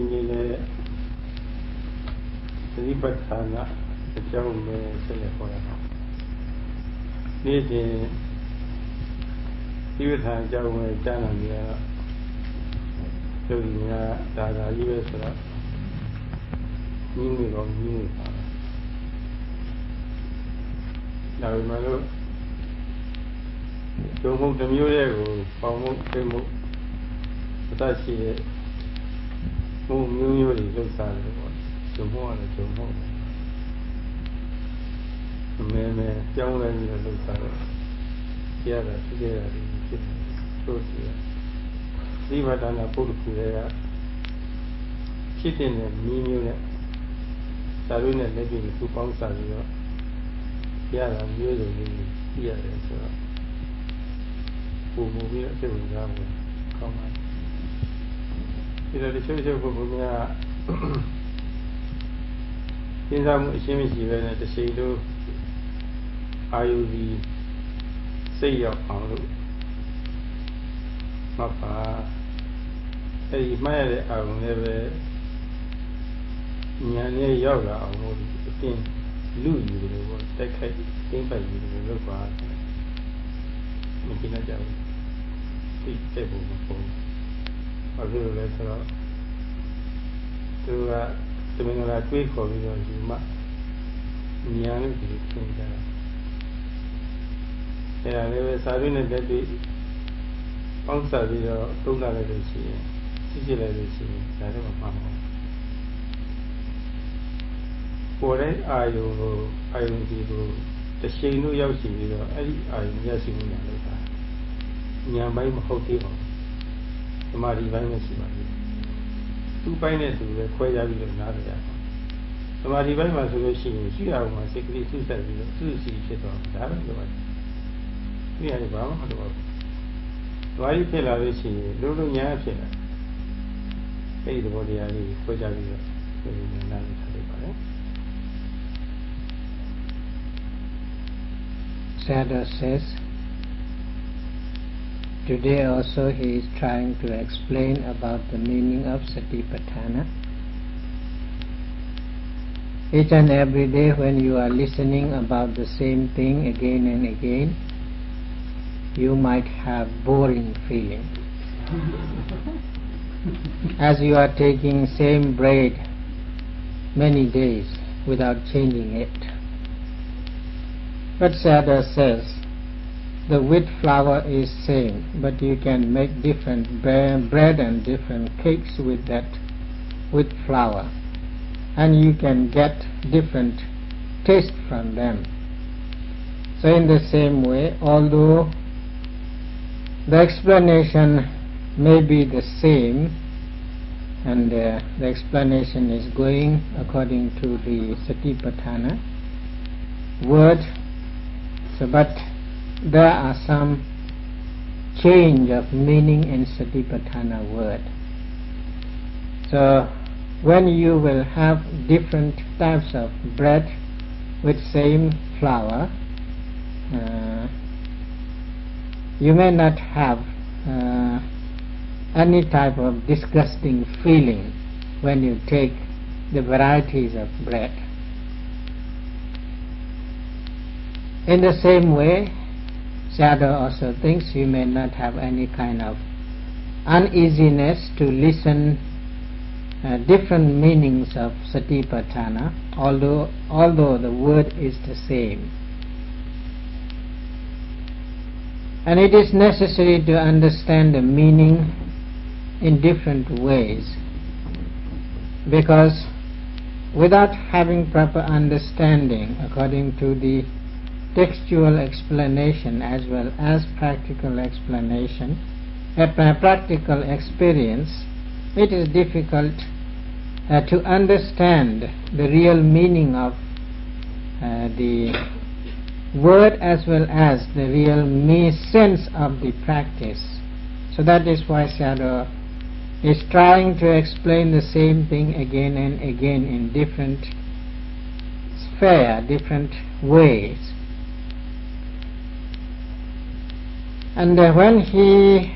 ini le Satipatthanaအကြောင်းပဲဆက်လက်ဟောရအောင်နေ့စဉ်ဒီဝိသံအကြောင်းပဲကြားနာနေရတော့ယုတ်ဒီများဒါကြီးပဲဆိုတော့ညီးနေတော့ညီးနေပါဒါပေမဲ့လို့ဒုံမှုတစ်မျိုးရဲ့ကိုပေါင်းမှုသိမှုအသက်ရှိတဲ့မှုမျိုးမျိုးတွေလှုပ်ရှားတယ်ပေါ့ဒုံမှုကလည်းဒုံမှုအမဲကြောင်းလဲပြီးတော့လှုပ်ရှားတယ်ကြရတာဖြစ်ကြရတယ်ဖြစ်တယ်ဆိုစီရဒီဘာသာနာပုဂ္ဂိုလ်တွေကဖြစ်တဲ့မျိုးနဲ့သာရုနဲ့လက်ပြီးသူပေါင်းစားပြီးတော့ရတာမျိုးစုံလေးကြည့်ရတယ်ဆိုတော့ပုံမူပြီးတော့စိတ်ဝင်စားဖို့ကောင်းပါတယ်ဒီလိုတချို့ပုဂ္ဂိုလ်များစဉ်းစားမှုအရှင်းမရှိပဲနဲ့တစ်ချိန်လုံးအာယုဒီစိတ်ရောက်အောင်လို့မှတ်ပါအဲဒီမှတ်ရတဲ့အာယုလည်းပဲဉာဏ်နဲ့ရောက်လာအောင်လို့အတင်းလူယူတယ်ပေါ့တိုက်ခိုက်တင်းပိုက်ယူတယ်လို့ပါမကြည့်နိုင်ကြဘူးသိတဲ့ဘုံမပေါ်ဘာလို့လဲဆိုတော့သူကတမင်္ဂလာတွေးခေါ်ပြီးတော့ယူမှဉာဏ်နဲ့ဒီလိုသင်ကြတာအဲဒါလည်းပဲစာရင်းနဲ့တက်ပြီးပေါင်းစားပြီးတော့သုံးလာလိုက်လို့ရှိရင်ဖြစ်လိုက်လို့ရှိရင်ဒါတော့မမှားဘူးပေါ်တဲ့အာယုံဒီကိုတစ်ချိန်လို့ရောက်ရှိပြီးတော့အဲ့ဒီအာယုံရရှိမှုညာလို့တာဉာဏ်ပိုင်းမဟုတ်သေးပါဘူးသမာဓိပိုင်းနဲ့ရှိပါသေးတယ်သူ့ပိုင်းနဲ့သူပဲခွဲခြားပြီးတော့နားကြရအောင်သမာဓိပိုင်းမှာဆိုလို့ရှိရင်ရှိရအောင်မှာစိတ်ကလေးစုဆက်ပြီးတော့စုစီဖြစ်သွားဒါပဲပြောပါတယ်ဒီဟာကဘာမှမလုပ်ဘူးဓဝါရီဖြစ်လာလို့ရှိရင်လုံးညာဖြစ်လာအဲ့ဒီသဘောတရားလေးခွဲခြားပြီးတော့နားကြထားလိုက်ပါတယ်Sayadaw says, today also he is trying to explain about the meaning of Satipatthana. Each and every day when you are listening about the same thing again and again, you might have boring feeling. As you are taking same bread many days without changing it. But Sayadaw says, the wheat flour is same, but you can make different bread and different cakes with that wheat flour, and you can get different taste from them. So in the same way, although the explanation may be the same, and the explanation is going according to the Satipatthana word, so but there are some change of meaning in Satipatthana word. So when you will have different types of bread with same flour, you may not have any type of disgusting feeling when you take the varieties of bread. In the same way, Sayadaw also thinks you may not have any kind of uneasiness to listen different meanings of Satipatthana, although the word is the same. And it is necessary to understand the meaning in different ways, because without having proper understanding according to the textual explanation as well as practical explanation, practical experience, it is difficult to understand the real meaning of the word as well as the real sense of the practice. So that is why Sayadaw is trying to explain the same thing again and again in different sphere, different ways. And when he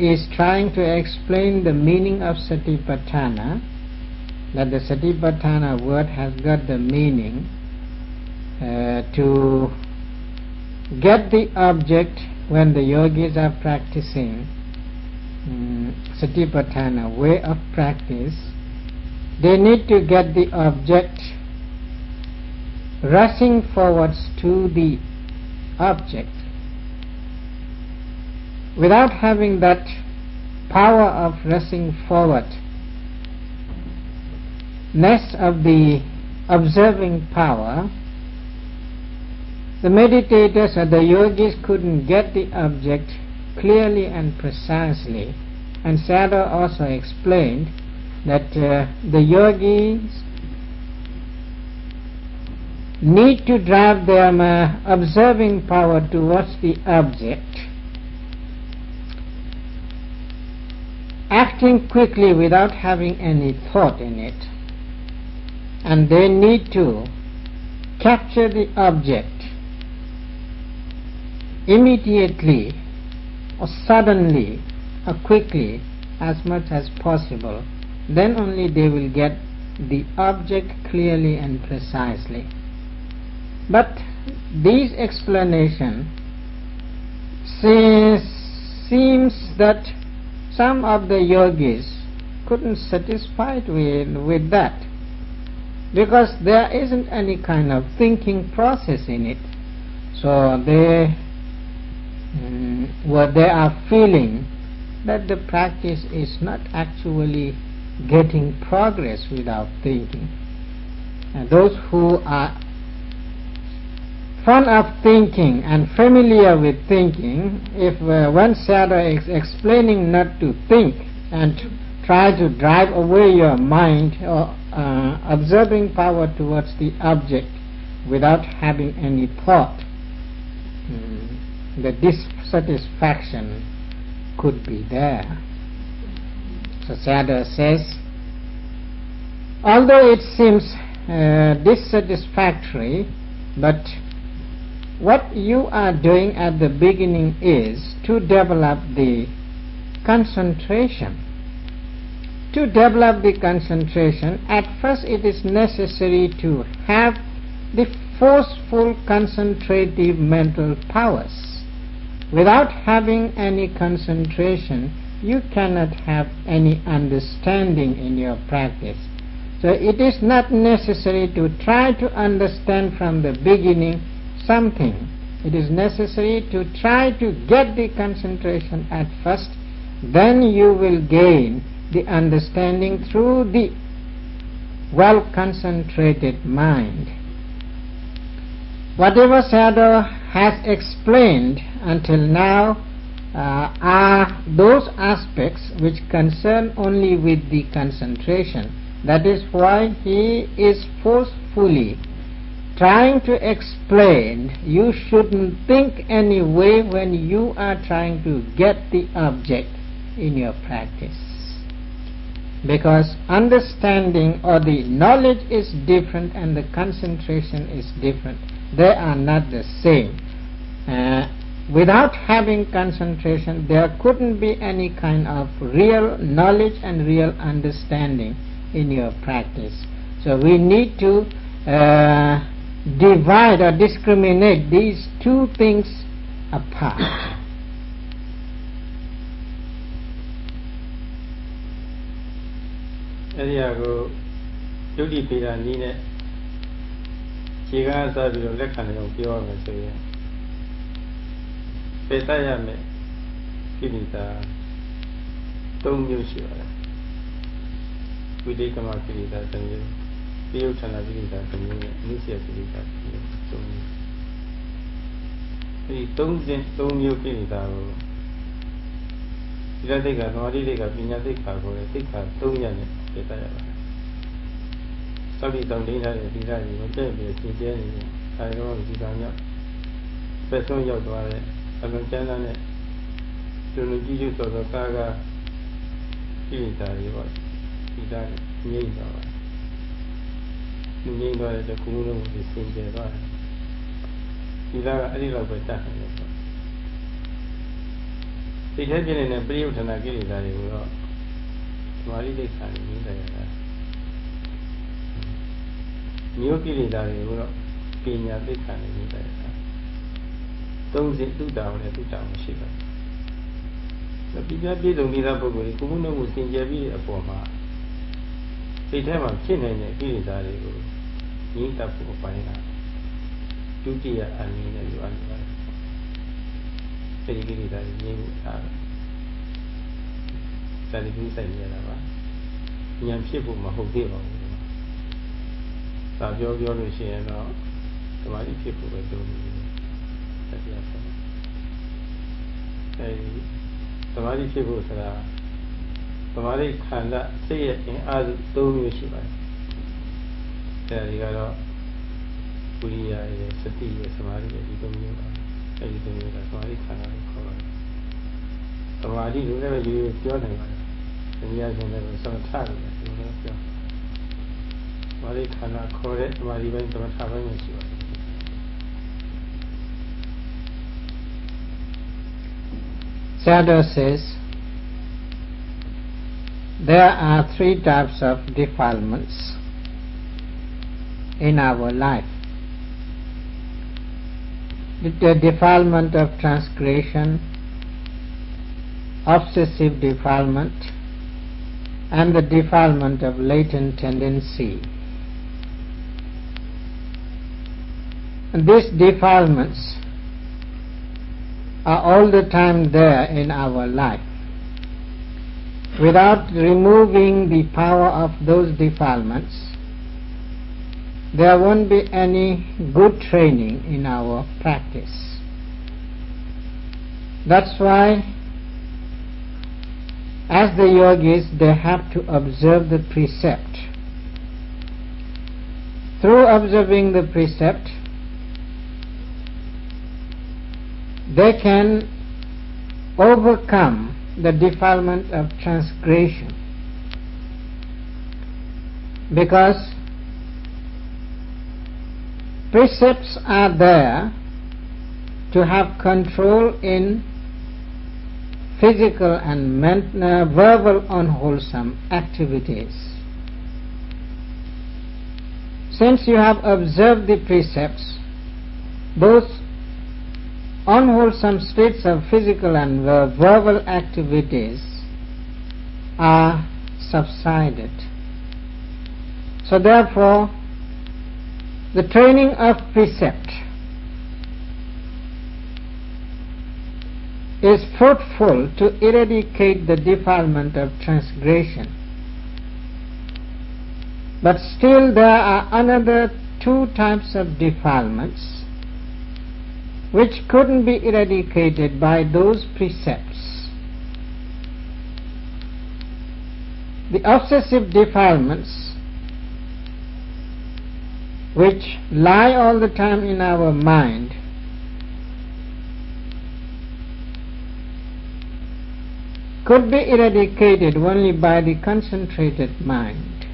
is trying to explain the meaning of Satipatthana, that the Satipatthana word has got the meaning to get the object when the yogis are practicing Satipatthana way of practice, they need to get the object rushing forwards to the object. Without having that power of rushing forward, ness of the observing power, the meditators or the yogis couldn't get the object clearly and precisely. And Sayadaw also explained that the yogis need to drive their observing power towards the object, acting quickly without having any thought in it. And they need to capture the object immediately or suddenly or quickly as much as possible. Then only they will get the object clearly and precisely. But these explanation seems that some of the yogis couldn't satisfied with that, because there isn't any kind of thinking process in it. So they are feeling that the practice is not actually getting progress without thinking. And those who are fond of thinking and familiar with thinking, if one Sayadaw is explaining not to think and try to drive away your mind or observing power towards the object without having any thought, the dissatisfaction could be there. So Sayadaw says, although it seems dissatisfactory, but what you are doing at the beginning is to develop the concentration. To develop the concentration, at first it is necessary to have the forceful concentrative mental powers. Without having any concentration, you cannot have any understanding in your practice. So it is not necessary to try to understand from the beginning something. It is necessary to try to get the concentration at first, then you will gain the understanding through the well concentrated mind. Whatever Sayadaw has explained until now are those aspects which concern only with the concentration. That is why he is forcefully trying to explain you shouldn't think any way when you are trying to get the object in your practice, because understanding or the knowledge is different and the concentration is different. They are not the same. Without having concentration, there couldn't be any kind of real knowledge and real understanding in your practice. So we need to divide or discriminate these two things apart. Eliago Yudi Pira Nine Chiga Sadio Lekan of Pure Messiah Petayame Kilita Tom Yushua Vidikama Kilita Tanyu Piutana Vilita Tanyu Nisia Kilita Tom Yukilita Ilatika Nodika Pinatika Tika Tonyan Petaya Saudi Dondina Dina Sinjani I know Zidania Person Yodware Alonjana Tunuji to the Saga Kilita was Ida Nida Nida the Kuno with the Sinjana Ida Adila Beta စိတ်ထဲပြနေတဲ့ပရိယုဌာဏကိလေသာတွေကိုတော့သမာဓိတိခါနဲ့မြင်တယ်ရတာမျိုးကိလေသာတွေကိုတော့ပညာတိခါနဲ့မြင်တယ်ရတာသုံးစဉ်တုတ္တာနဲ့တုတ္တာမရှိပါဘူးဒီပြည့်စုံပြီးသားပုဂ္ဂိုလ်ကိုကုမှုနှုတ်ကိုသင်ကျပြီးတဲ့အပေါ်မှာစိတ်ထဲမှာဖြစ်နေတဲ့ကိလေသာတွေကိုငြိမ့်တတ်ဖို့ပိုင်းတာဒုတိယအနည်းနဲ့လိုအပ်ပါတယ်ဒီကိလေသာတွေငြိမ့်ဖို့ထားတယ်စာတိကူးဆိုင်ရတာပါဉာဏ်ဖြစ်ဖို့မဟုတ်သေးပါဘူးသာပြောလို့ရှိရင်တော့သမာဓိဖြစ်ဖို့ပဲတိုးနေတယ်တရားဆုံးအဲဒီသမာဓိဖြစ်ဖို့ဆိုတာသမာဓိခန္ဓာစိတ်ရဲ့အင်အားစု၃မျိုးရှိပါတယ်အဲဒီကတော့ဝိရိယရဲ့စတိရဲ့သမာဓိရဲ့ဒီ၃မျိုးပါအဲဒီ၃မျိုးကသမာဓိခန္ဓာကိုခေါ်ပါတယ်သမာဓိလို့လည်းရိုးရိုးပြောနိုင်ပါတယ်တရားရှင်လည်းသမထလို့လည်းပြောသမာဓိခန္ဓာခေါ်တဲ့သမာဓိပိုင်းသမထပိုင်းရှိပါတယ်Sayadaw says, there are three types of defilements in our life. The defilement of transgression, obsessive defilement, and the defilement of latent tendency. And these defilements are all the time there in our life. Without removing the power of those defilements, there won't be any good training in our practice. That's why, as the yogis, they have to observe the precept. Through observing the precept, they can overcome the defilement of transgression, because precepts are there to have control in physical and verbal unwholesome activities. Since you have observed the precepts, those unwholesome states of physical and verbal activities are subsided. So therefore, the training of precept is fruitful to eradicate the defilement of transgression. But still there are another two types of defilements which couldn't be eradicated by those precepts. The obsessive defilements, which lie all the time in our mind, could be eradicated only by the concentrated mind,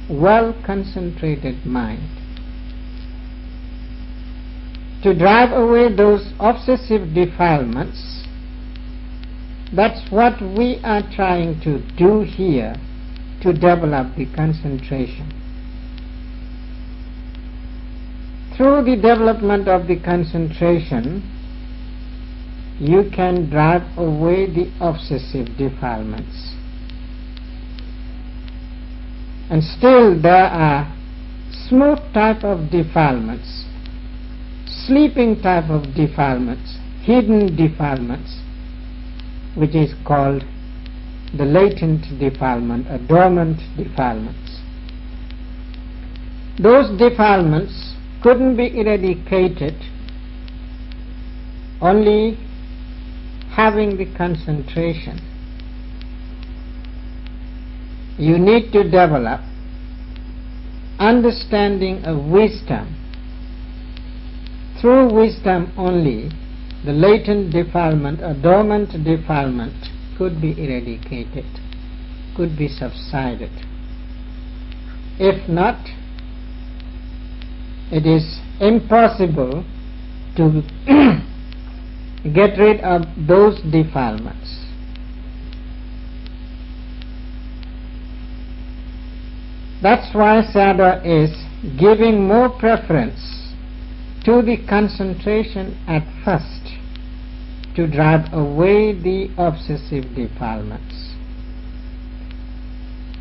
well-concentrated mind. To drive away those obsessive defilements, that's what we are trying to do here, to develop the concentration. Through the development of the concentration, you can drive away the obsessive defilements. And still there are smooth type of defilements, sleeping type of defilements, hidden defilements, which is called the latent defilement or dormant defilements. Those defilements couldn't be eradicated only having the concentration. You need to develop understanding of wisdom. Through wisdom only, the latent defilement or dormant defilement could be eradicated, could be subsided. If not, it is impossible to get rid of those defilements. That's why Sayadaw is giving more preference to the concentration at first to drive away the obsessive defilements.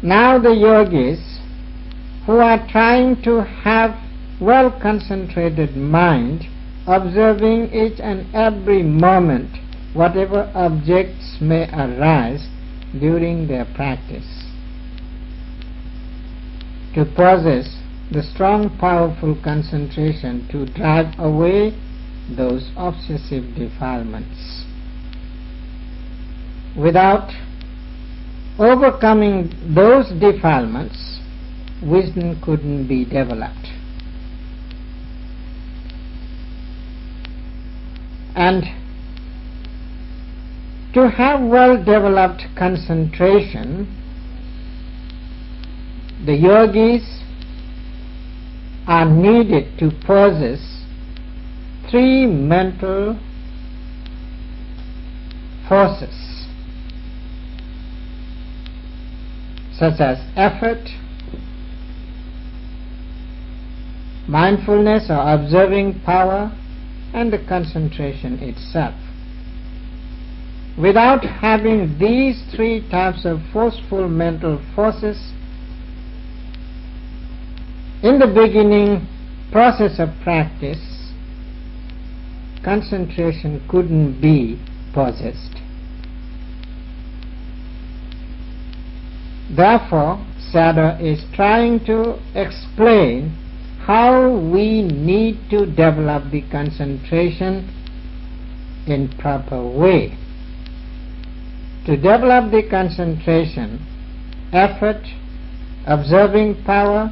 Now the yogis who are trying to have well-concentrated mind, observing each and every moment whatever objects may arise during their practice, to possess the strong powerful concentration to drive away those obsessive defilements. Without overcoming those defilements, wisdom couldn't be developed. And to have well-developed concentration, the yogis are needed to possess 3 mental forces, such as effort, mindfulness or observing power, and the concentration itself. Without having these 3 types of forceful mental forces, in the beginning process of practice, concentration couldn't be possessed. Therefore, Sayadaw is trying to explain how we need to develop the concentration in proper way. To develop the concentration, effort, observing power,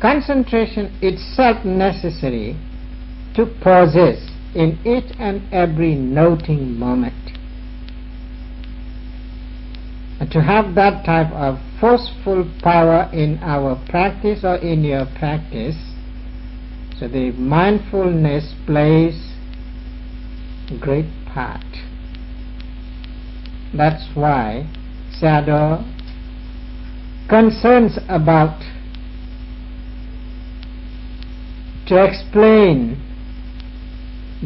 concentration itself necessary to possess in each and every noting moment. And to have that type of forceful power in our practice or in your practice, so the mindfulness plays a great part. That's why Sayadaw concerns about to explain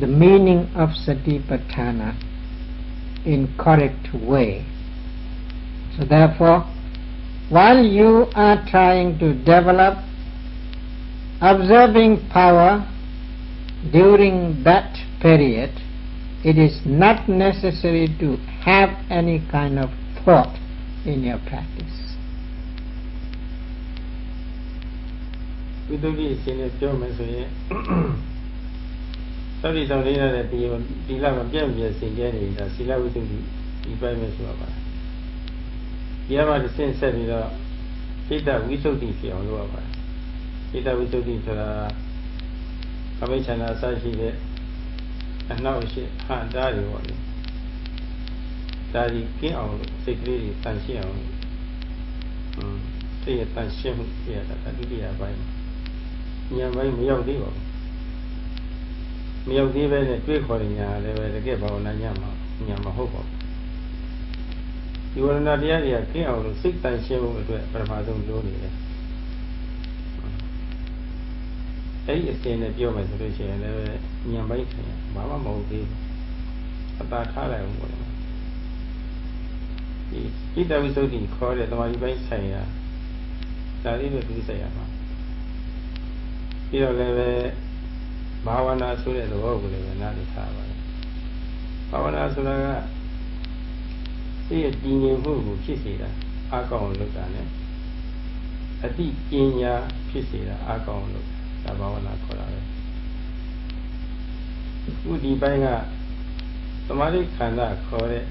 the meaning of Satipatthana in correct way. So therefore, while you are trying to develop observing power during that period, it is not necessary to have any kind of thought in your practice. ဝိသုဒ္ဓိအရှင်နဲ့ပြောမယ်ဆိုရင်သတိဆောင်လေးနဲ့ဒီလမှာပြည့်ပြည့်စင်ကြဲနေတာသီလဝိသုဒ္ဓိဒီပိုင်းပဲဆိုရပါတယ်။ဒီမှာတစ်ဆင့်ဆက်ပြီးတော့စိတ္တဝိသုဒ္ဓိဖြစ်အောင်လုပ်ရပါတယ်။စိတ္တဝိသုဒ္ဓိဆိုတာအမိချန္ဒအစရှိတဲ့အနောက်ရှိဟန်တားတွေပေါ့လေ။ဒါကြီးကင်းအောင်စိတ်ကလေးတွေတန်ရှင်းအောင်စိတ်ရတန်ရှင်းမှုပြရတာဒုတိယပိုင်းဉာဏ်ပိုင်းမရောက်သေးပါဘူးမရောက်သေးပဲနဲ့တွေးခေါ်တဲ့ဉာဏ်လည်းပဲတကယ်ဘာဝနာဉာဏ်မဟုတ်ပါဘူးဒီဝရဏတရားတွေကကင်းအောင်လို့စိတ်တန်ရှင်းမှုအတွက်ပထမဆုံးလိုနေတယ်အဲ့ဒီအစဉ်နဲ့ပြောမယ်ဆိုလို့ရှိရင်လည်းဉာဏ်ပိုင်းဆိုင်ရာဘာမှမဟုတ်သေးဘူးအတားထားလိုက်အောင်ပေါ့လေဒီဣတဝိသုဒ္ဓိခေါ်တဲ့သမာဓိပိုင်းဆိုင်ရာဒါလေးပဲသူဆိုင်ရာပါပြီးတော့လည်းပဲဘာဝနာဆိုတဲ့သဘောကိုလည်းနားလည်ထားပါတယ်ဘာဝနာဆိုတာကသိရတည်ငြိမ်မှုကိုဖြစ်စေတာအကောင်းလုပ်တာ ਨੇ အတိပညာဖြစ်စေတာအကောင်းလုပ်တာဘာဝနာခေါ်တာပဲအခုဒီပိုင်းကသမာဓိခန္ဓာခေါ်တဲ့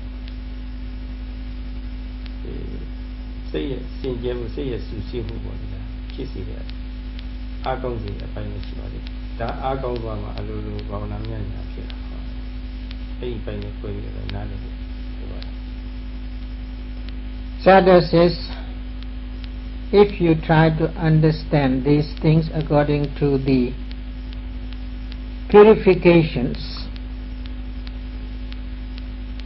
စိတ်ရဲ့စင်ကြယ်မှုစိတ်ရဲ့ဆူဆီးမှုပေါ်နေတာဖြစ်စေတယ်အကောင်းစီအပိုင်းမရှိပါဘူးဒါအကောင်းသွားမှာအလိုလိုဘာဝနာမြတ်ညာဖြစ်တာပေါ့အဲ့ဒီပိုင်းကိုကိုယ်ကြီးလည်းနားလည်လို့ပြောပါတယ် Sayadaw says, if you try to understand these things according to the purifications,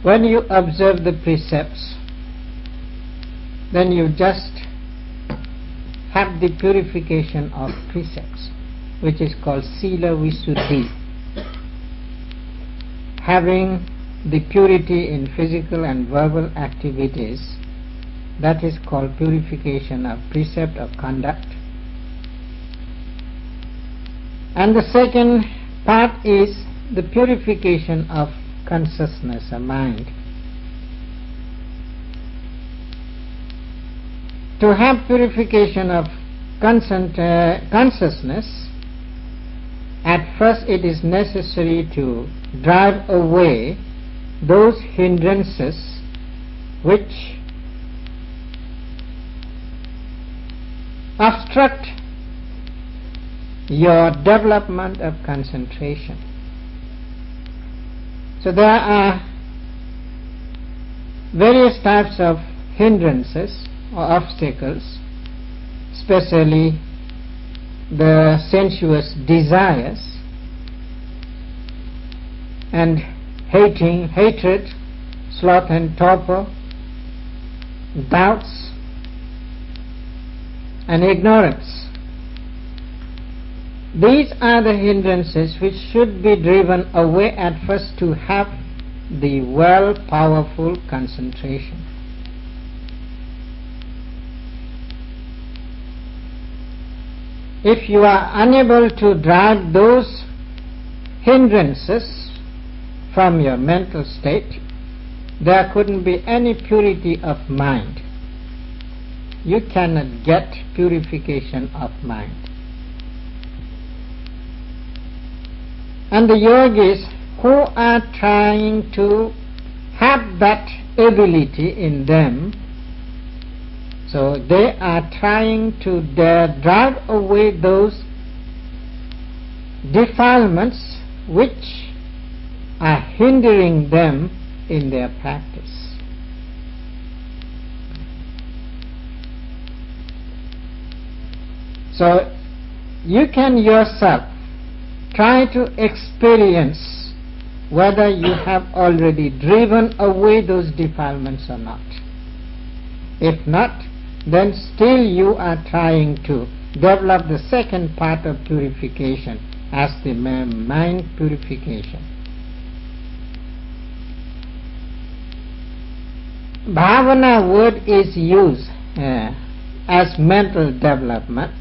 when you observe the precepts, then you just have the purification of precepts, which is called Sila Visuddhi. Having the purity in physical and verbal activities, that is called purification of precept of conduct. And the second part is the purification of consciousness or mind. To have purification of consciousness, at first it is necessary to drive away those hindrances which obstruct your development of concentration. So there are various types of hindrances or obstacles, especially the sensuous desires and hatred, sloth and torpor, doubts and ignorance. These are the hindrances which should be driven away at first to have the powerful concentration. If you are unable to drive those hindrances from your mental state, there couldn't be any purity of mind. You cannot get purification of mind. And the yogis who are trying to have that ability in them, so they are trying to drive away those defilements which are hindering them in their practice. So you can yourself try to experience whether you have already driven away those defilements or not. If not, then still you are trying to develop the second part of purification as the mind purification. Bhavana word is used as mental development.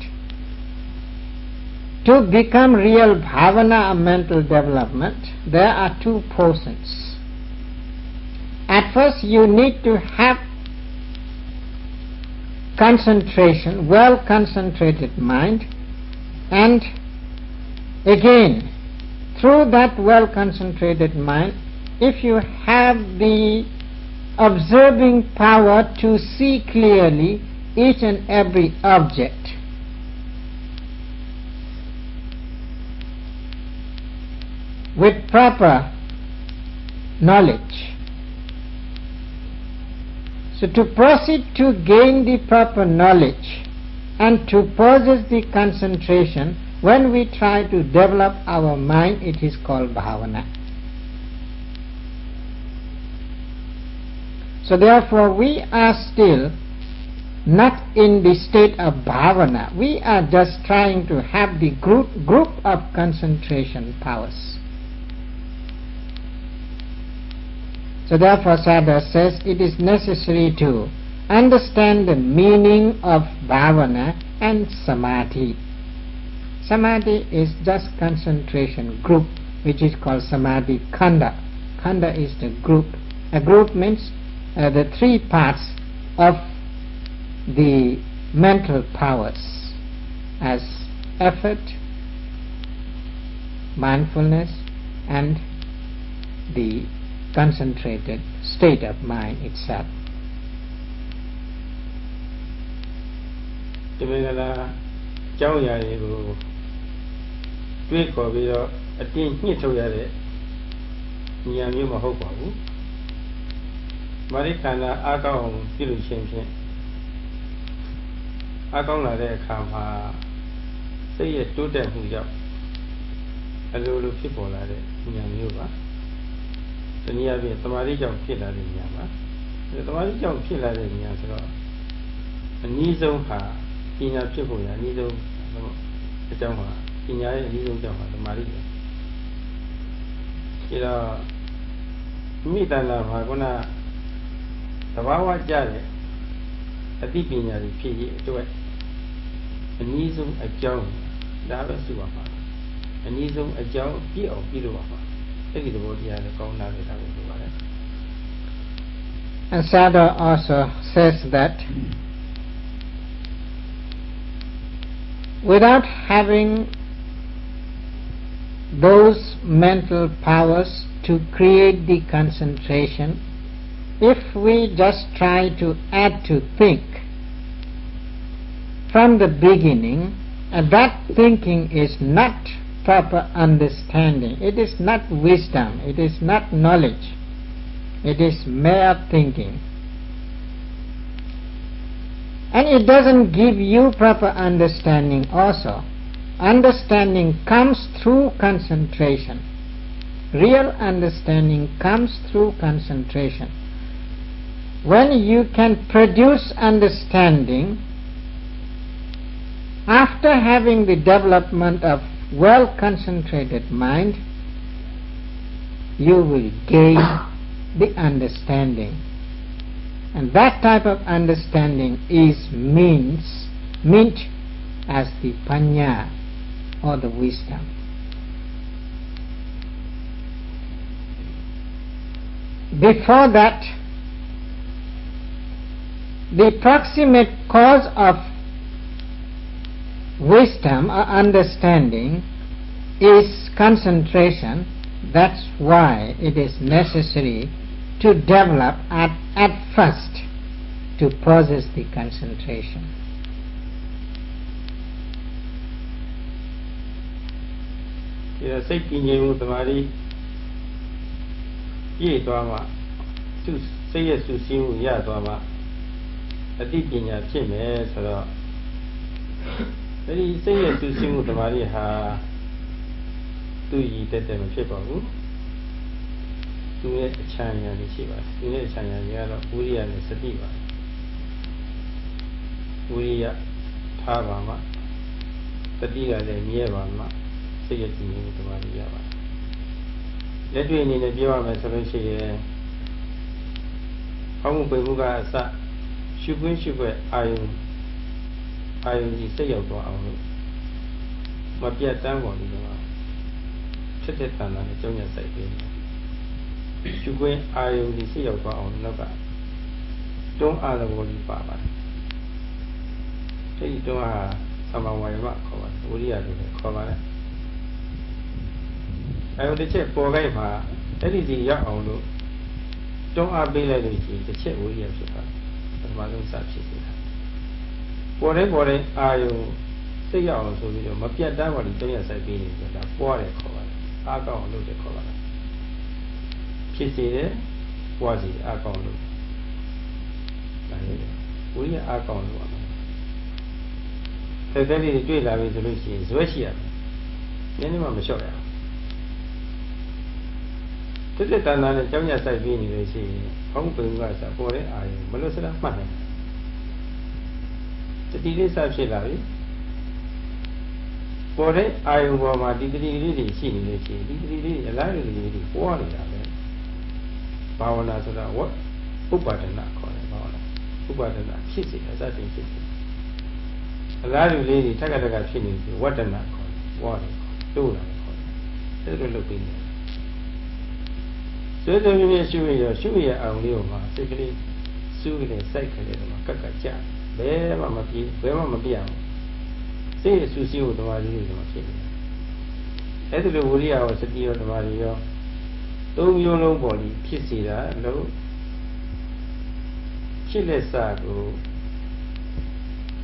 To become real bhavana or mental development, there are two portions. At first you need to have concentration, well concentrated mind, and again through that well concentrated mind, if you have the observing power to see clearly each and every object, with proper knowledge. So to proceed to gain the proper knowledge and to possess the concentration, when we try to develop our mind, it is called bhavana. So therefore we are still not in the state of bhavana. We are just trying to have the group of concentration powers. So therefore Sada says it is necessary to understand the meaning of bhavana and samadhi. Samadhi is just concentration group, which is called samadhi khanda. Khanda is the group. A group means the three parts of the mental powers as effort, mindfulness and the concentrated state of mind itself. ဒီမင်္ဂလာကျောင်းရာတွေကိုတွေးခေါ်ပြီးတော့အတင်းညှစ်ထုတ်ရတဲ့ဉာဏ်မျိုးမဟုတ်ပါဘူး။မာရိခန္ဓာအားကောင်းအောင်ပြုလို့ခြင်းဖြင့်အားကောင်းလာတဲ့အခါမှာစိတ်ရဲ့တိုးတက်မှုကြောင့်အလိုလိုဖြစ်ပေါ်လာတဲ့ဉာဏ်မျိုးပါ။တနည်းအားဖြင့်သမာဓိကြောင့်ဖြစ်လာတဲ့ဉာဏ်ပါ။သမာဓိကြောင့်ဖြစ်လာတဲ့ဉာဏ်ဆိုတော့尼宗哈，ပညာဖြစ်ဖို့ရ尼宗အကြောင်းဟာပညာရဲ့အနည်းဆုံးကြောင့်ဟာဓမ္မရိပဲဒါတော့မိတ္တနာမှာခုနသဘာဝကြတဲ့အသိပညာတွေဖြစ်ရေးအတွက်အနည်းဆုံးအကြောင်းဒါပဲရှိပါမှာအနည်းဆုံးအကြောင်းပြည့်အောင်ပြုလုပ်ပါမှာအဲ့ဒီသဘောတရားလည်းကောင်းလာတယ်ဒါပဲဆိုပါတယ် And Sayadaw also says that without having those mental powers to create the concentration, if we just try to add to think from the beginning, and that thinking is not proper understanding, it is not wisdom, it is not knowledge, it is mere thinking. And it doesn't give you proper understanding also. Understanding comes through concentration. Real understanding comes through concentration. When you can produce understanding after having the development of well-concentrated mind, you will gain the understanding. And that type of understanding is meant as the panya or the wisdom. Before that, the proximate cause of wisdom or understanding is concentration. That's why it is necessary to develop at first to possess the concentration. ဒီစိတ်တည်ငြိမ်မှုသမာဓိပြည့်သွားမှသူစိတ်ရဲ့စုစည်းမှုရသွားမှအတိပညာဖြစ်မယ်ဆိုတော့ဒီစိတ်ရဲ့စုစည်းမှုသမာဓိဟာသူ့ရည်တက်မဖြစ်ပါဘူးသူရဲ့အချမ်းဉာဏ်ရှိပါတယ်သူရဲ့အချမ်းဉာဏ်ကတော့ဝိရိယနဲ့စတိပါဝိရိယထားပါမှစတိကလည်းမြဲပါမှစိတ်ရဲ့တည်ငြိမ်မှုသမာဓိရပါတယ်လက်တွေ့အနေနဲ့ပြောရမယ်ဆိုလို့ရှိရင်ဘောင်းမှုပိမှုကအစရှုခွင့်ရှုွက်အာယုကြီးစိတ်ရောက်သွားအောင်လို့မပြတ်တမ်းပေါ်လို့ဖြစ်တဲ့တဏ္ဍာနဲ့ကြောင်းရစိုက်ပြီးရှုခွင့်အာယုကြီးစိတ်ရောက်သွားအောင်နောက်ကတွန်းအားလုံးကိုပါပါတယ်ဒီတွန်းအားသမာဝါယမခေါ်ပါတယ်ဝိရိယလို့ခေါ်ပါတယ်အဲတစ်ချက်ပေါ်ခိုက်မှာအဲ့ဒီစီရောက်အောင်လို့တွန်းအားပေးလိုက်လို့ရှိရင်တစ်ချက်ဝိရိယဖြစ်သွားတယ်ပထမဆုံးစဖြစ်နေတာပေါ်တဲ့အာယုစိတ်ရောက်အောင်ဆိုပြီးတော့မပြတ်တမ်းပါလို့တွန်းရစိုက်ပြီးနေတယ်ဒါပွားတယ်ခေါ်ပါတယ်အားကောင်းအောင်လုပ်တယ်ခေါ်ပါတယ်ဖြစ်စေတယ်ပွားစီအားကောင်းလို့ဒါလည်းဝိရိယအားကောင်းလို့ပါတဲ့တဲ့လေးတွေ့လာပြီဆိုလို့ရှိရင်ဇွဲရှိရတယ်နည်းနည်းမှမလျှော့ရဘူးတက်တဏ္ဍာနဲ့ကြောင်းရစိုက်ပြီးနေလို့ရှိရင်ဘောင်းပိန်ကစားပေါ်တဲ့အာယုမလို့စလားမှတ်တယ်တတိလေးစဖြစ်လာပြီပေါ်တဲ့အာယုပေါ်မှာဒီတတိလေးတွေရှိနေလို့ရှိရင်ဒီတတိလေးအလားတူလေးတွေပွားနေတာပဲဘာဝနာဆိုတာဝတ်ဥပါဒနာခေါ်တယ်ဘာဝနာဥပါဒနာဖြစ်စေအစတင်ဖြစ်စေအလားတူလေးတွေထက်ကဖြစ်နေပြီဝတ္တနာခေါ်တယ်ဝါတယ်တိုးလာခေါ်တယ်အဲ့လိုလုပ်ပြီးနေစွဲစွဲမြဲမြဲရှုရအောင်လေးကိုမှစိတ်ကလေးစူးကလေးစိုက်ကလေးတော့ကတ်ကြဘယ်မှမပြေဘယ်မှမပြအောင်စိတ်ဆူဆီးကိုတမားလေးတွေဖြစ်နေအဲ့ဒီလိုဝိရိယရောစတိရောတမားတွေရောသုံးမျိုးလုံးပေါ်ပြီးဖြစ်စေတာလို့ဖြစ်လက်စားကို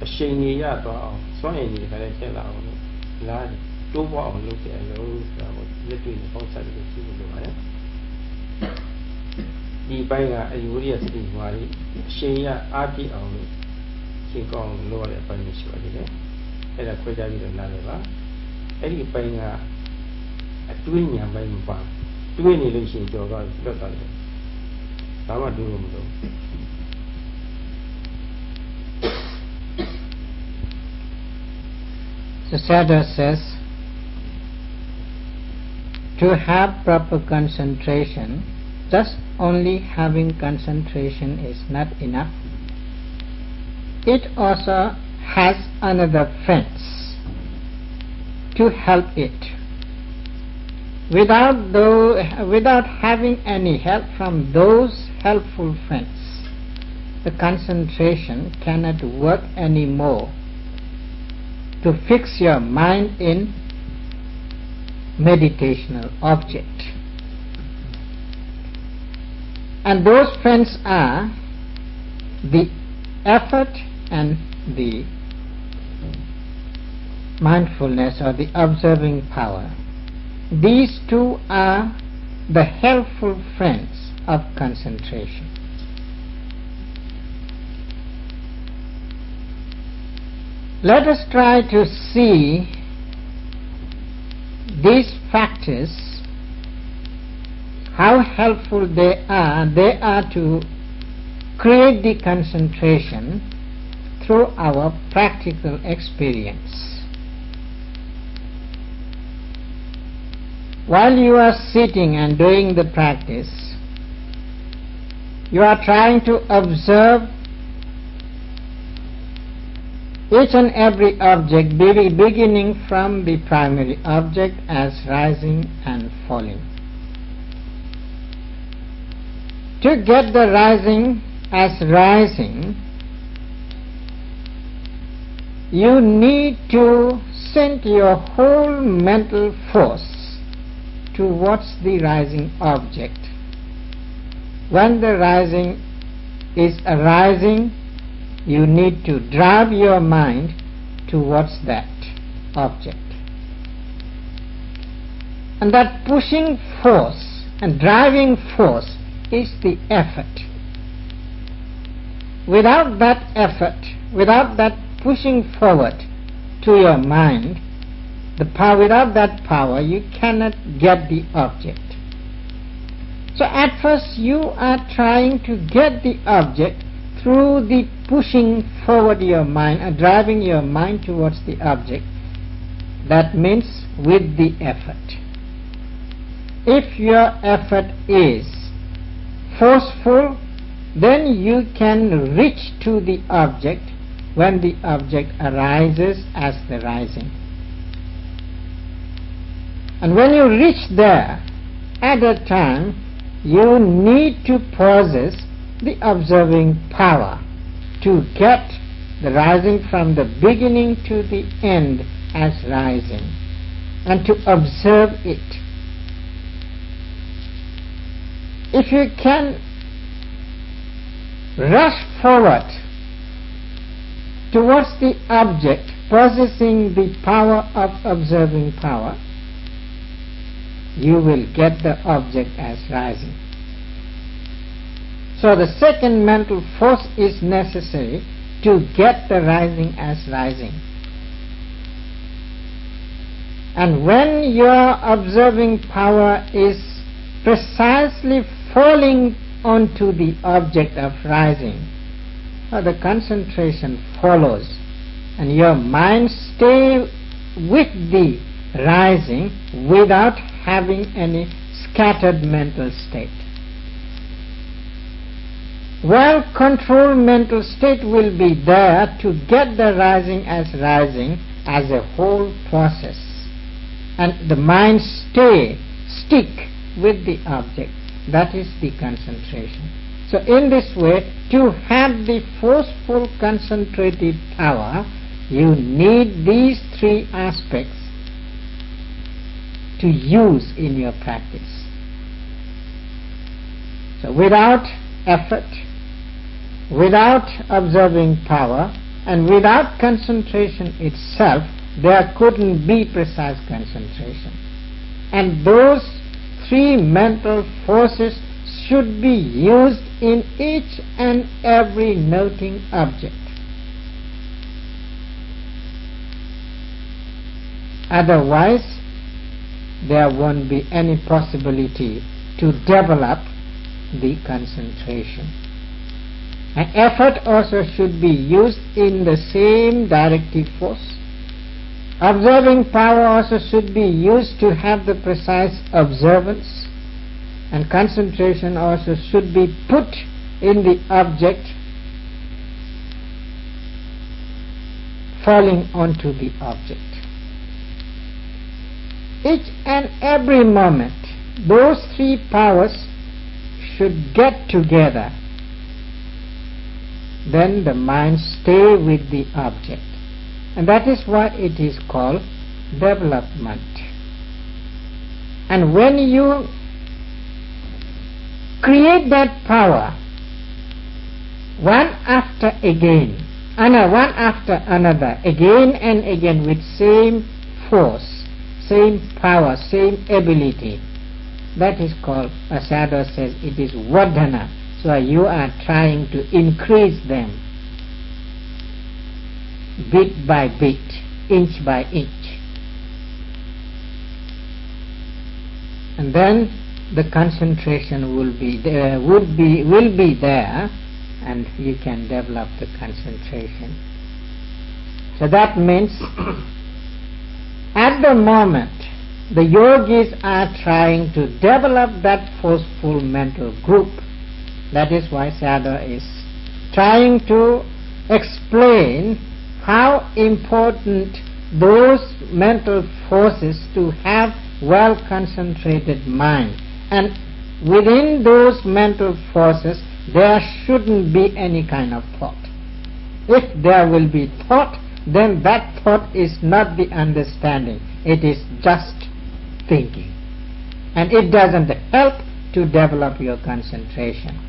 အရှိန်ကြီးရသွားအောင်စွန့်ရည်ကြီးခါလေးဖြစ်လာအောင်လို့လားတိုးပွားအောင်လုပ်တယ်လို့ဆိုတာကိုလက်တွေ့နဲ့ပေါင်းစပ်ပြီးကြည့်လို့လိုပါတယ်ဒီပိုင်းကအယူဝိရိယစတိမှာလေးအရှိန်ရအားပြည့်အောင်လို့ရှင်းကောင်းလို့ရတဲ့အပိုင်းမျိုးရှိပါတယ်အဲ့ဒါခွဲခြားပြီးတော့နားလည်ပါအဲ့ဒီပိုင်းကအတွေးဉာဏ်ပိုင်းမပါတွေးနေလို့ရှိရင်ကြော်တော့လွတ်သွားတယ်ဘာမှတွေးလို့မလို့ So Sayadaw says, to have proper concentration, just only having concentration is not enough. It also has another fence to help it. Without having any help from those helpful friends, the concentration cannot work anymore to fix your mind in meditational object. And those friends are the effort and the mindfulness or the observing power. These two are the helpful friends of concentration. Let us try to see these factors, how helpful they are to create the concentration through our practical experience. While you are sitting and doing the practice, you are trying to observe each and every object, beginning from the primary object as rising and falling. To get the rising as rising, you need to send your whole mental force towards the rising object. When the rising is arising, you need to drive your mind towards that object. And that pushing force and driving force is the effort. Without that effort, without that pushing forward to your mind, without that power, you cannot get the object. So at first you are trying to get the object through the pushing forward your mind and driving your mind towards the object. That means with the effort. If your effort is forceful, then you can reach to the object when the object arises as the rising. And when you reach there, at that time, you need to possess the observing power to get the rising from the beginning to the end as rising, and to observe it. If you can rush forward towards the object, possessing the power of observing power, you will get the object as rising. So the second mental force is necessary to get the rising as rising. And when your observing power is precisely falling onto the object of rising, the concentration follows, and your mind stays with the rising without having any scattered mental state. Well-controlled mental state will be there to get the rising as a whole process, and the mind stick with the object. That is the concentration. So in this way, to have the forceful concentrated power, you need these three aspects to use in your practice. So without effort, without observing power, and without concentration itself, there couldn't be precise concentration. And those three mental forces should be used in each and every noting object. Otherwise, there won't be any possibility to develop the concentration. And effort also should be used in the same directive force Observing power also should be used to have the precise observance, and concentration also should be put in the object, falling onto the object. Each and every moment, those three powers should get together. Then the mind stay with the object. And that is why it is called development. And when you create that power, one after another, again and again, with same force, same power, same ability, that is called, as Sayadaw says, it is vardhana. So you are trying to increase them bit by bit, inch by inch. And then the concentration will be there, and you can develop the concentration. So that means at the moment the yogis are trying to develop that forceful mental group. That is why Sayadaw is trying to explain how important those mental forces to have well concentrated mind. And within those mental forces there shouldn't be any kind of thought. If there will be thought, then that thought is not the understanding, it is just thinking, and it doesn't help to develop your concentration.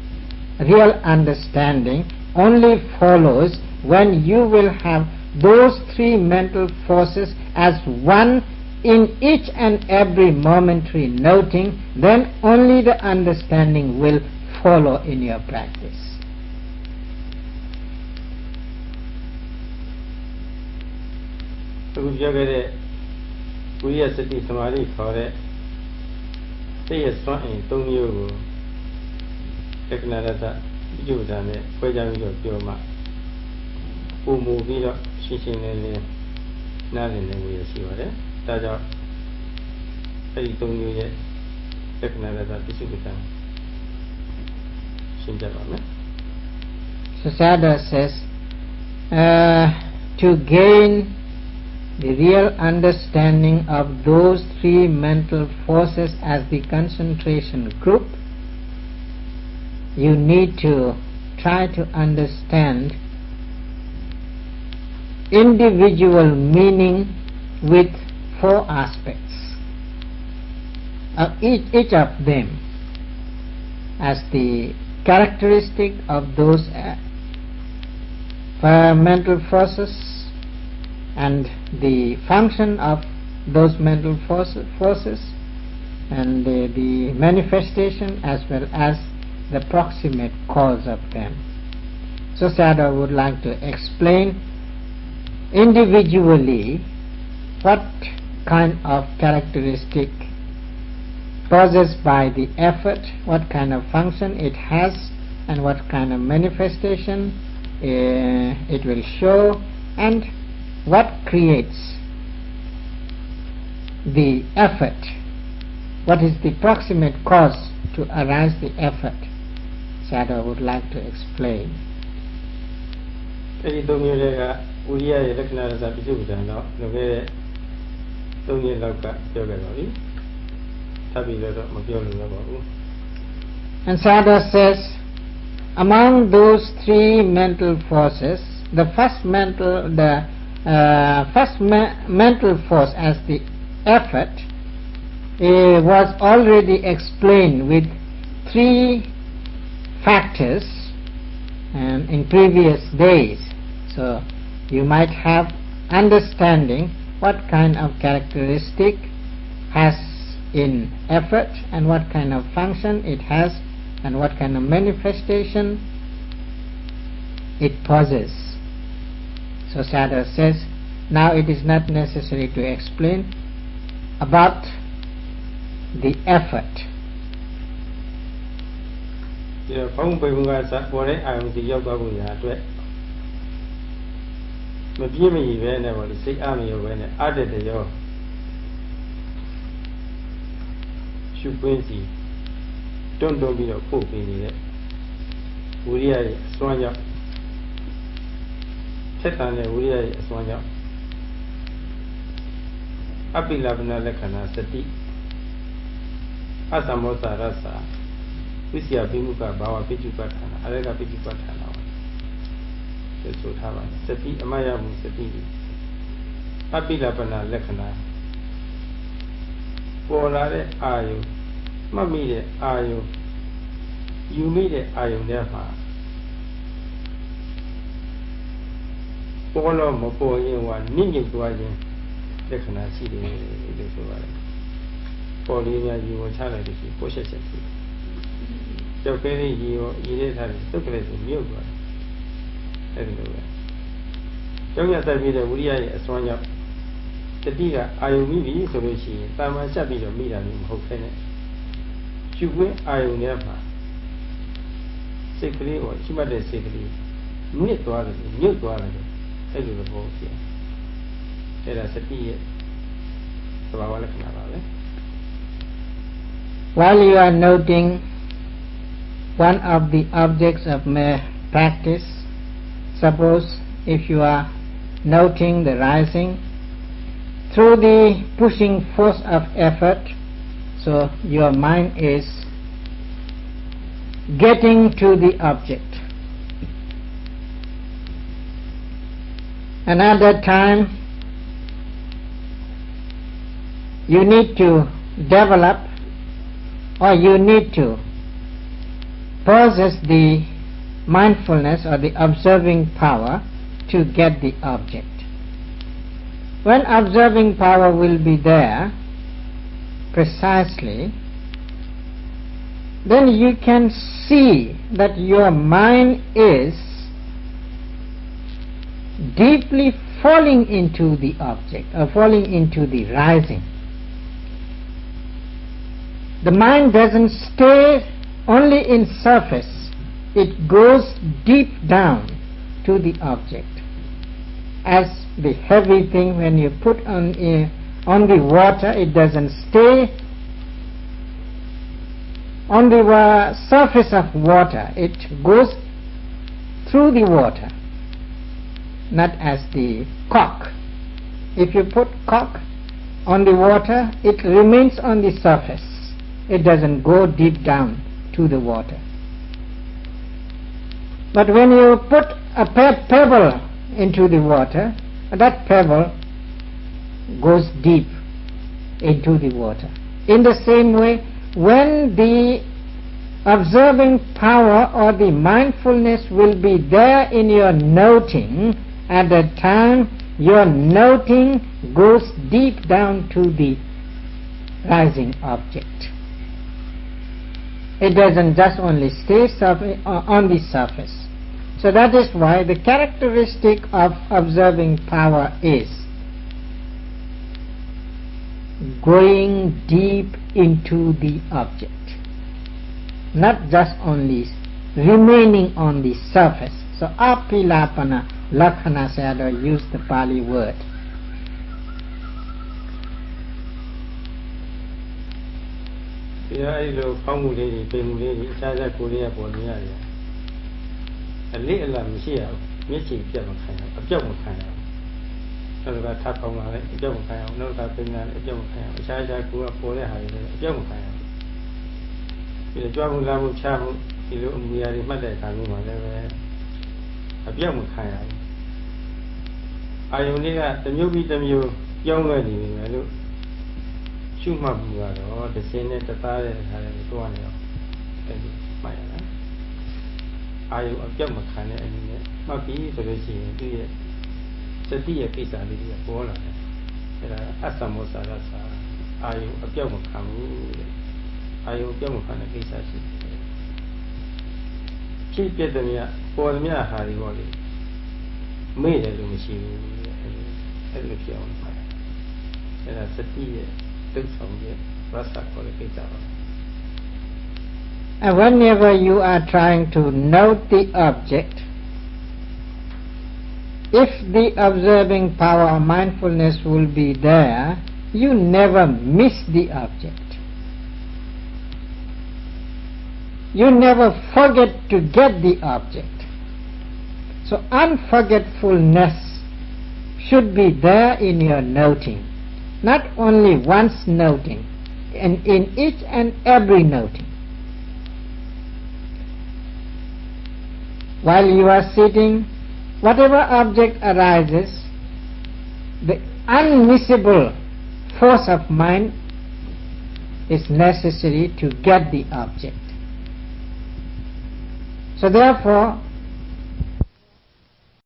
Real understanding only follows when you will have those three mental forces as one in each and every momentary noting. Then only the understanding will follow in your practice. So you get Kuriya Sati Samadhi for it. Say a strong in Tongu Teknarata, you done it, Quajami your ma. Who move it up, shishing and nothing in the way she was there. Taja Pay Tongu yet, Teknarata, Pisikitan. Shinjabama. So Sayadaw says, to gain the real understanding of those three mental forces as the concentration group, you need to try to understand individual meaning with four aspects of each of them as the characteristic of those mental forces and the function of those mental forces and the manifestation as well as the proximate cause of them. So Sayadaw would like to explain individually what kind of characteristic possessed by the effort, what kind of function it has, and what kind of manifestation it will show, and what creates the effort, what is the proximate cause to arise the effort. Sayadaw would like to explain. And Sayadaw says, among those three mental forces, the first mental force as the effort was already explained with three factors in previous days. So you might have understanding what kind of characteristic has in effort and what kind of function it has and what kind of manifestation it possesses. So Sayadaw says, now it is not necessary to explain about the effort. မပြည့်မရပဲနဲ့ပေါ့လေစိတ်အားမရောပဲနဲ့အားတဲ့ရောရှုပွင့်စီတွန်းပြီးတော့ပို့ပေးနေတဲ့ဝိရိယရဲ့အစွမ်းကြောင့်ထက်သန်တဲ့ဝိရိယရဲ့အစွမ်းကြောင့်အပိလပနလက္ခဏာစတိအသမောစာရသဝိစီယဘိမုကဘာဝပိจุပဋ္ဌာနာအရေကပိจุပဋ္ဌာနာဆိုထားပါတယ်စတိအမယမှုစတိအပိလပနလက္ခဏာပေါ်လာတဲ့အာယုမှတ်မိတဲ့အာယုယူမိတဲ့အာယုထဲမှာပေါ်လို့မပေါ်ရင်ကနိမ့်ညွတ်သွားခြင်းလက္ခဏာရှိတယ်လို့ဆိုပါတယ်ပေါ်လေးများယူဝင်ချလိုက်လို့ရှိပေါ်ဆက်ဆက်ရှိကြောက်ကလေးကြီးရောဤတဲ့ထားတယ်သုတ်ကလေးဆိုမြုပ်သွားတယ်အဲ့ဒီလိုပဲကျောင်းရသက်ပြီးတဲ့ဝိရိယရဲ့အစွမ်းကြောင့်တတိကအာယုမိပြီဆိုလို့ရှိရင်တာမန်ဆက်ပြီးတော့မိတာမျိုးမဟုတ်ခဲနဲ့ကျုပ်ဝင်းအာယုထဲမှာစိတ်ကလေးကိုရှိမှတ်တဲ့စိတ်ကလေးမြင့်သွားတယ်မြုပ်သွားတယ်အဲ့လိုသဘောဖြစ်အဲ့ဒါစတိရဲ့သဘာဝလက္ခဏာပါပဲ While you are noting one of the objects of mere practice, suppose if you are noting the rising through the pushing force of effort, so your mind is getting to the object. And at that time, you need to develop or you need to possess the mindfulness or the observing power to get the object. When observing power will be there precisely, then you can see that your mind is deeply falling into the object or falling into the rising. The mind doesn't stay only in surface, it goes deep down to the object. As the heavy thing, when you put on the water, it doesn't stay on the surface of water, it goes through the water, not as the cork. If you put cork on the water, it remains on the surface, it doesn't go deep down to the water. But when you put a pebble into the water, that pebble goes deep into the water. In the same way, when the observing power or the mindfulness will be there in your noting, at that time your noting goes deep down to the rising object. It doesn't just only stay on the surface. So that is why the characteristic of observing power is going deep into the object, not just only remaining on the surface. So apilapana lakhana sayadaw used the Pali word. Yeah, I love Pamu lady, Pamu lady, Chaza Korea Bonia. A little Mishia, Michi Jamakaya, a Jamakaya. No tap on my Jamakaya, no tapping a Jamakaya, Chaza Kura Korea, a Jamakaya. In the Jamu Lamu Chamu, we are in Mother Kanuma, a Jamakaya. I only got the new beat them you younger than you. Chuma or the Senate the Tare had a one. I object Makana and Maki for the sea, Sati a piece of the Bola, Asamosa, I object Makamu, I object Makana piece of she get the Mia, for the Mia Harry Wally, made a machine, a look on fire. And a Sati. And whenever you are trying to note the object, if the observing power of mindfulness will be there, you never miss the object. You never forget to get the object. So unforgetfulness should be there in your noting, not only once noting, and in each and every noting. While you are sitting, whatever object arises, the unmissable force of mind is necessary to get the object. So therefore,